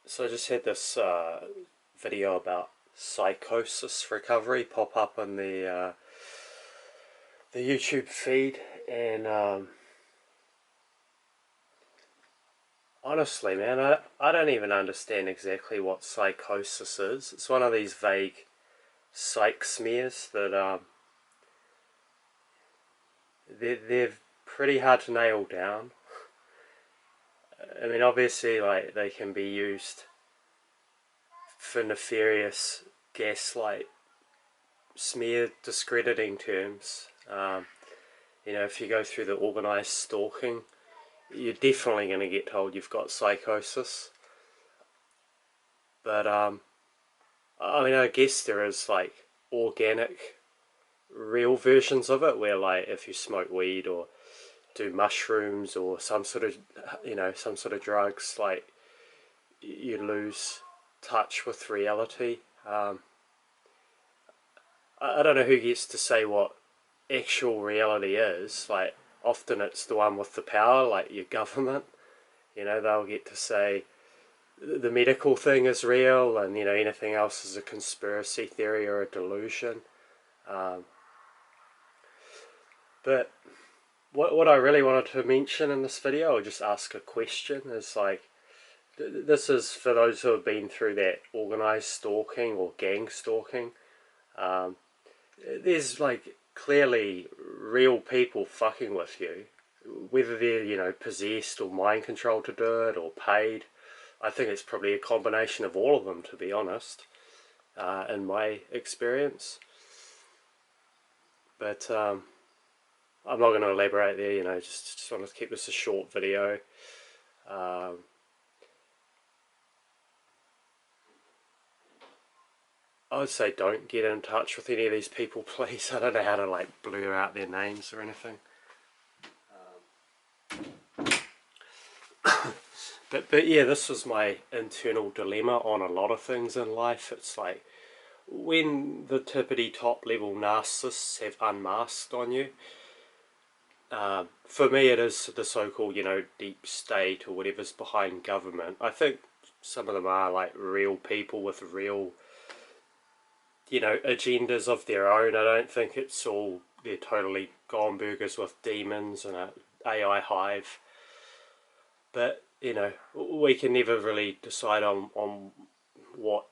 So I just had this video about psychosis recovery pop up on the YouTube feed, and honestly, man, I don't even understand exactly what psychosis is. It's one of these vague psych smears that they're pretty hard to nail down. I mean, obviously, like they can be used for nefarious gaslight smear discrediting terms. If you go through the organised stalking, you're definitely going to get told you've got psychosis. But I guess there is like organic, real versions of it where, like, if you smoke weed or do mushrooms or some sort of drugs, like you lose touch with reality. I don't know who gets to say what actual reality is. Like, often it's the one with the power, like your government. They'll get to say the medical thing is real, and anything else is a conspiracy theory or a delusion. Um, but what I really wanted to mention in this video, or just ask a question, is like, this is for those who have been through that organised stalking or gang stalking. Um, there's like clearly real people fucking with you, whether they're possessed or mind controlled to do it or paid. I think it's probably a combination of all of them, to be honest, in my experience. But I'm not going to elaborate there. Just want to keep this a short video. Um, I would say don't get in touch with any of these people, please. I don't know how to like blur out their names or anything. But yeah, this was my internal dilemma on a lot of things in life. It's like when the tippity top level narcissists have unmasked on you. For me, it is the so-called deep state or whatever's behind government. I think some of them are like real people with real agendas of their own. I don't think it's all they're totally gone burgers with demons and a AI hive. But we can never really decide on what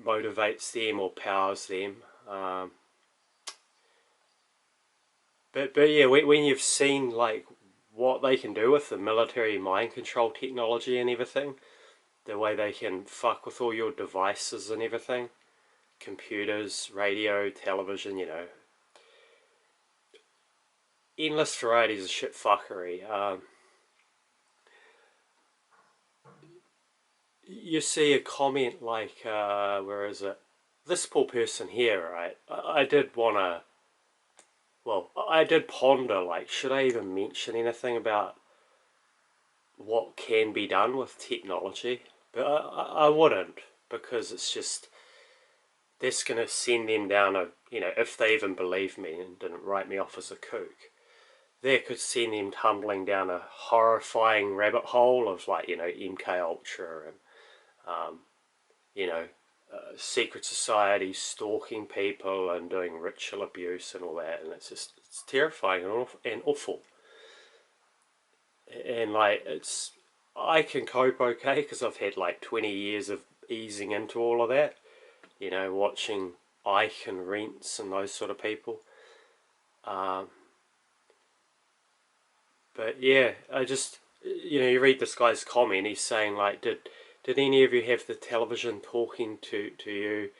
motivates them or powers them. But yeah, when you've seen like what they can do with the military mind control technology and everything, the way they can fuck with all your devices and everything, computers, radio, television, endless varieties of shit fuckery. You see a comment like, where is it? This poor person here, right? I did want to, well, I did ponder, like, should I even mention anything about what can be done with technology? But I wouldn't, because it's just, that's going to send them down if they even believe me and didn't write me off as a kook, that could send them tumbling down a horrifying rabbit hole of like, MK Ultra and, um, secret societies stalking people and doing ritual abuse and all that, and it's terrifying and awful. And like I can cope okay because I've had like 20 years of easing into all of that. Watching Ike and Rents and those sort of people. Um, but yeah, I just you read this guy's comment. He's saying like, did any of you have the television talking to you?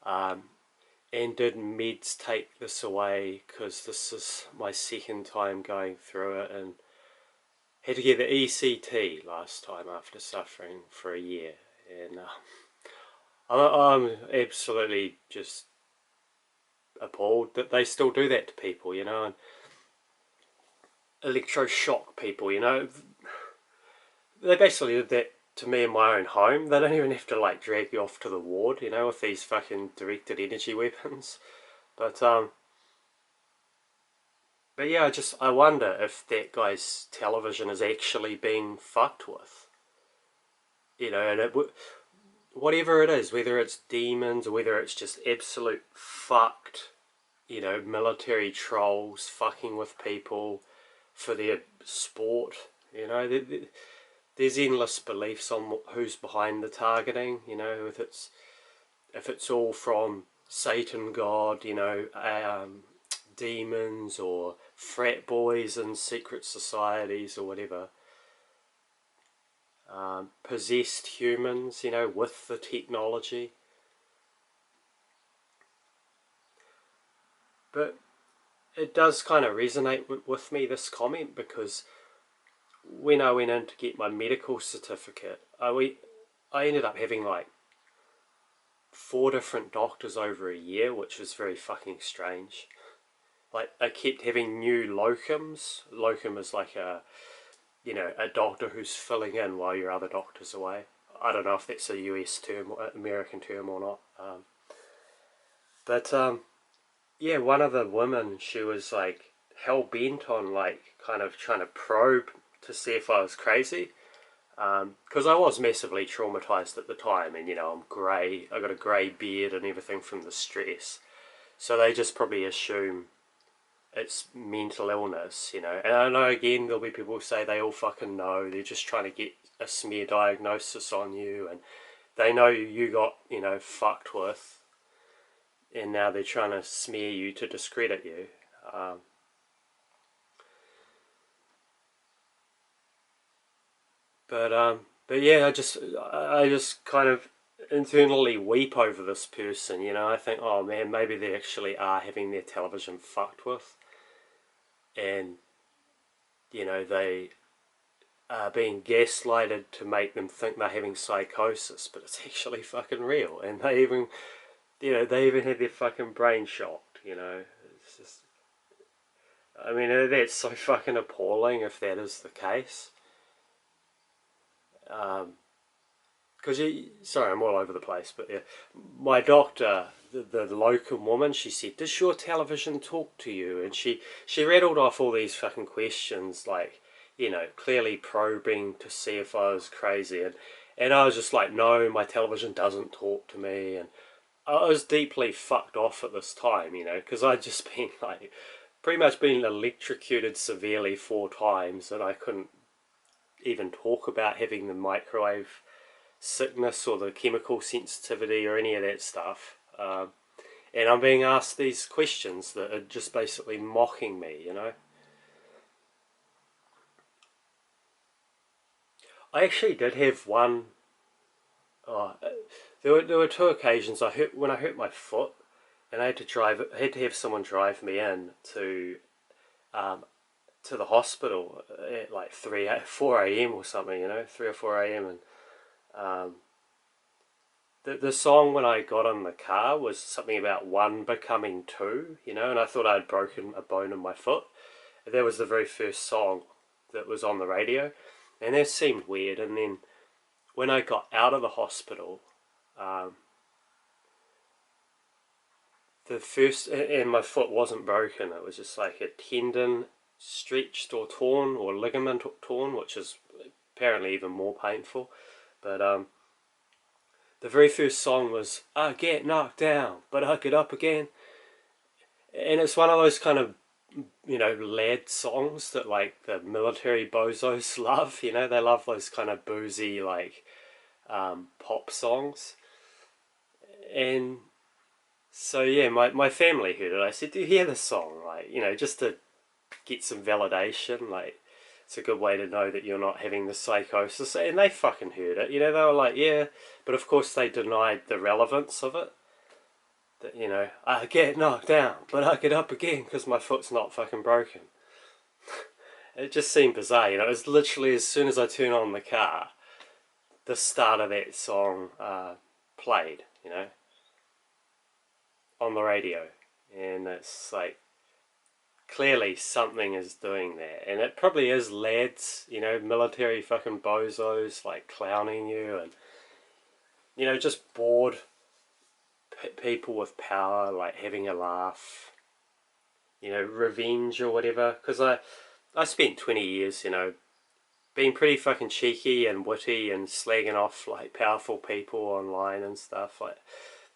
And did meds take this away? Because this is my second time going through it, and had to get the ECT last time after suffering for a year. And I'm absolutely just appalled that they still do that to people, and electroshock people, They basically did that to me in my own home. They don't even have to like drag you off to the ward, with these fucking directed energy weapons. But yeah, I wonder if that guy's television is actually being fucked with. you know, and whatever it is, whether it's demons or whether it's just absolute fucked, you know, military trolls fucking with people for their sport, you know, there's endless beliefs on who's behind the targeting, you know, if it's all from Satan God, you know, demons or frat boys in secret societies or whatever, possessed humans, you know, with the technology. But it does kind of resonate with me, this comment, because when I went in to get my medical certificate, I ended up having like 4 different doctors over a year, which was very fucking strange. Like, I kept having new locums. Locum is like a, you know, a doctor who's filling in while your other doctor's away. I don't know if that's a US term, or American term or not. But yeah, one of the women, she was like hell bent on like kind of trying to probe to see if I was crazy. Because I was massively traumatized at the time, and you know, I'm grey, I got a grey beard and everything from the stress. So they just probably assume it's mental illness, you know. And I know, again, there'll be people who say they all fucking know, they're just trying to get a smear diagnosis on you, and they know you got, you know, fucked with, and now they're trying to smear you to discredit you. Um, but yeah, I just kind of internally weep over this person, you know. I think, oh man, maybe they actually are having their television fucked with, and you know, they are being gaslighted to make them think they're having psychosis, but it's actually fucking real, and they even, you know, they even had their fucking brain shocked, you know. It's just, I mean, that's so fucking appalling if that is the case. Because sorry, I'm all over the place, but yeah, my doctor, the locum woman, she said, "Does your television talk to you?" And she rattled off all these fucking questions, like, you know, clearly probing to see if I was crazy, and I was just like, "No, my television doesn't talk to me," and I was deeply fucked off at this time, you know, because I'd just been like, pretty much been electrocuted severely 4 times, and I couldn't even talk about having the microwave sickness or the chemical sensitivity or any of that stuff. And I'm being asked these questions that are just basically mocking me, you know. I actually did have one. Oh, there were 2 occasions when I hurt my foot, and I had to have someone drive me in um, to the hospital at like 4 a.m. or something, you know, 3 or 4 a.m. And um, the song when I got in the car was something about one becoming two, you know, and I thought I'd broken a bone in my foot. And that was the very first song that was on the radio, and that seemed weird. And then when I got out of the hospital, um, the first, and my foot wasn't broken, it was just like a tendon stretched or torn, or ligament torn, which is apparently even more painful. But the very first song was "I get knocked down, but I get up again," and it's one of those kind of, you know, lad songs that like the military bozos love. You know, they love those kind of boozy like pop songs. And so yeah, my family heard it. I said, "Do you hear this song?" Like, you know, just to get some validation. Like, it's a good way to know that you're not having the psychosis. And they fucking heard it. You know, they were like, "Yeah," but of course they denied the relevance of it. That, you know, I get knocked down, but I get up again because my foot's not fucking broken. It just seemed bizarre, you know. It was literally as soon as I turned on the car, the start of that song played, you know, on the radio. And it's like, clearly something is doing that. And it probably is lads, you know, military fucking bozos, like clowning you and, you know, just bored people with power, like having a laugh, you know, revenge or whatever. Because I spent 20 years, you know, being pretty fucking cheeky and witty and slagging off like powerful people online and stuff, like,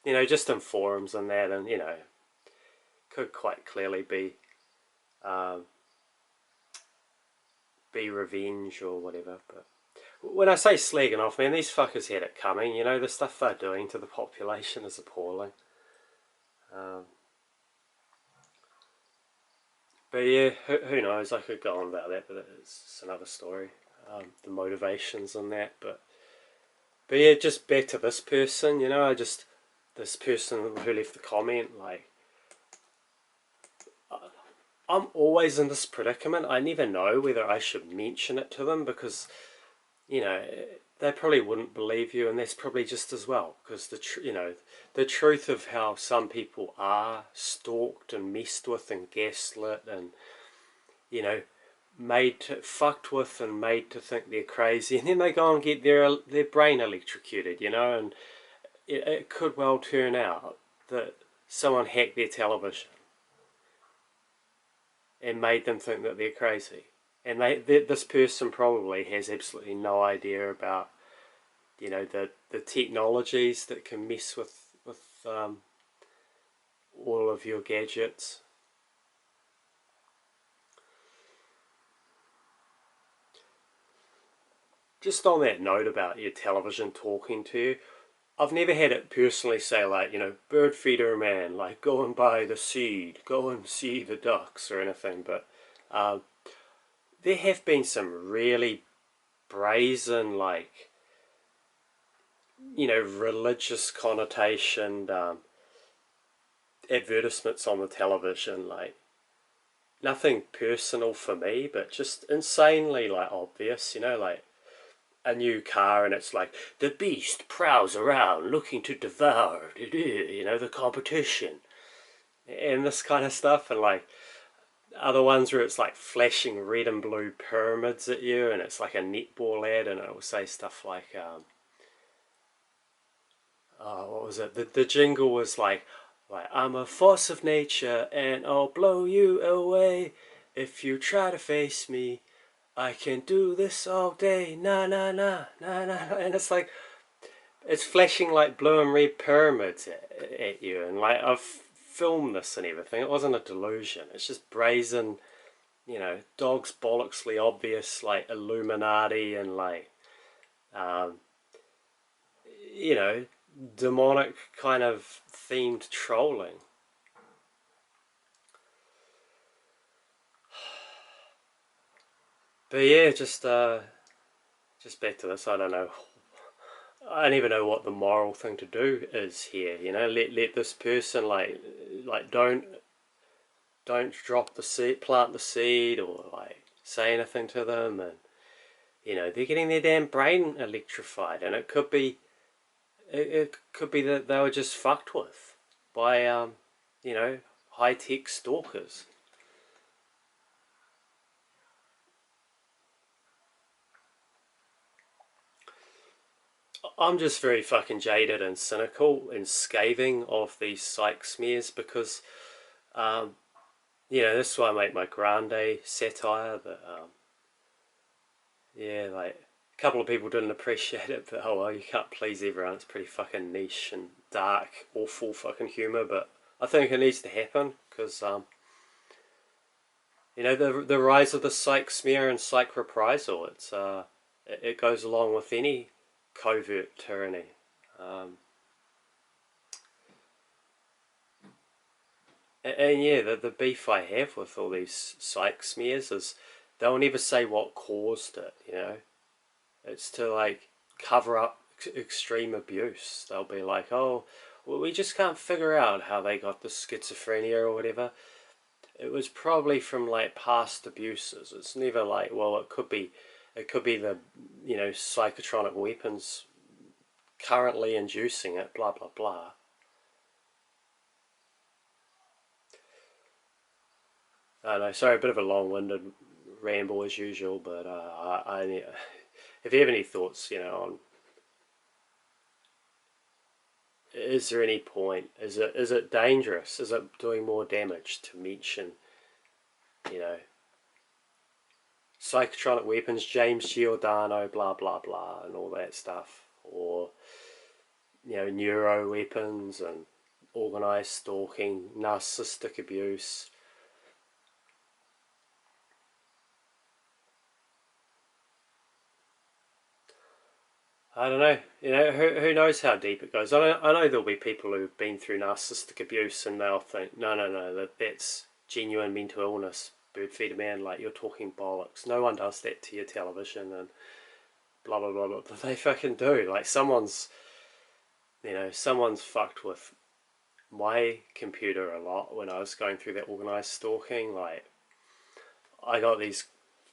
you know, just in forums and that, and, you know, could quite clearly um, be revenge or whatever. But when I say slagging off, man, these fuckers had it coming. You know, the stuff they're doing to the population is appalling. But yeah, who knows? I could go on about that, but it's another story. The motivations and that, but yeah, just back to this person. You know, this person who left the comment, like, I'm always in this predicament. I never know whether I should mention it to them because, you know, they probably wouldn't believe you, and that's probably just as well, because you know, the truth of how some people are stalked and messed with and gaslit and, you know, fucked with and made to think they're crazy, and then they go and get their brain electrocuted, you know, and it could well turn out that someone hacked their television and made them think that they're crazy. And this person probably has absolutely no idea about, you know, the technologies that can mess with all of your gadgets. Just on that note about your television talking to you, I've never had it personally say, like, you know, bird feeder man, like, go and buy the seed, go and see the ducks or anything, but there have been some really brazen, like, you know, religious connotation advertisements on the television, like, nothing personal for me, but just insanely, like, obvious, you know, like a new car and it's like, the beast prowls around looking to devour, you know, the competition, and this kind of stuff, and like other ones where it's like flashing red and blue pyramids at you, and it's like a netball ad, and it will say stuff like, oh, what was it? The jingle was like, I'm a force of nature and I'll blow you away if you try to face me. I can do this all day, na na na na na, and it's like, it's flashing like blue and red pyramids at you, and like I've filmed this and everything. It wasn't a delusion. It's just brazen, you know, dog's bollocksly obvious, like Illuminati and like, um, you know, demonic kind of themed trolling. But yeah, just back to this. I don't know. I don't even know what the moral thing to do is here. You know, let this person like don't drop the seed, plant the seed, or like say anything to them, and, you know, they're getting their damn brain electrified, and it could be that they were just fucked with by you know, high tech stalkers. I'm just very fucking jaded and cynical and scathing of these psych smears because, um, you know, this is why I make my grande satire that, yeah, like, a couple of people didn't appreciate it, but oh well, you can't please everyone. It's pretty fucking niche and dark, awful fucking humour, but I think it needs to happen because, you know, the rise of the psych smear and psych reprisal, it goes along with any covert tyranny. Um, and yeah, the beef I have with all these psych smears is they'll never say what caused it, you know? It's to like cover up extreme abuse. They'll be like, oh, well, we just can't figure out how they got the schizophrenia or whatever. It was probably from like past abuses. It's never like, well, it could be the, you know, psychotronic weapons currently inducing it, blah blah blah. I know, sorry, a bit of a long-winded ramble as usual, but if you have any thoughts, you know, on, is there any point? Is it dangerous? Is it doing more damage to mention, you know, psychotronic weapons, James Giordano, blah blah blah, and all that stuff, or neuro weapons and organized stalking, narcissistic abuse. I don't know. Who knows how deep it goes. I know there'll be people who've been through narcissistic abuse and they'll think, no, that's genuine mental illness. Bird feeder man, like you're talking bollocks. No one does that to your television and blah blah blah blah. But they fucking do. Like someone's fucked with my computer a lot when I was going through that organised stalking. Like I got these,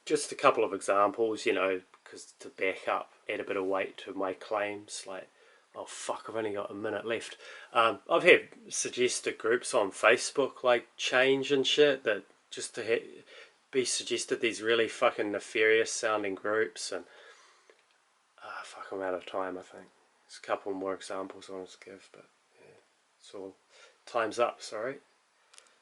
just a couple of examples, because to back up, add a bit of weight to my claims. Like, oh fuck, I've only got a minute left. I've had suggested groups on Facebook, like Change and shit, that just to be suggested these really fucking nefarious sounding groups, and fuck, I'm out of time. I think there's a couple more examples I want to give, but yeah, so time's up. Sorry.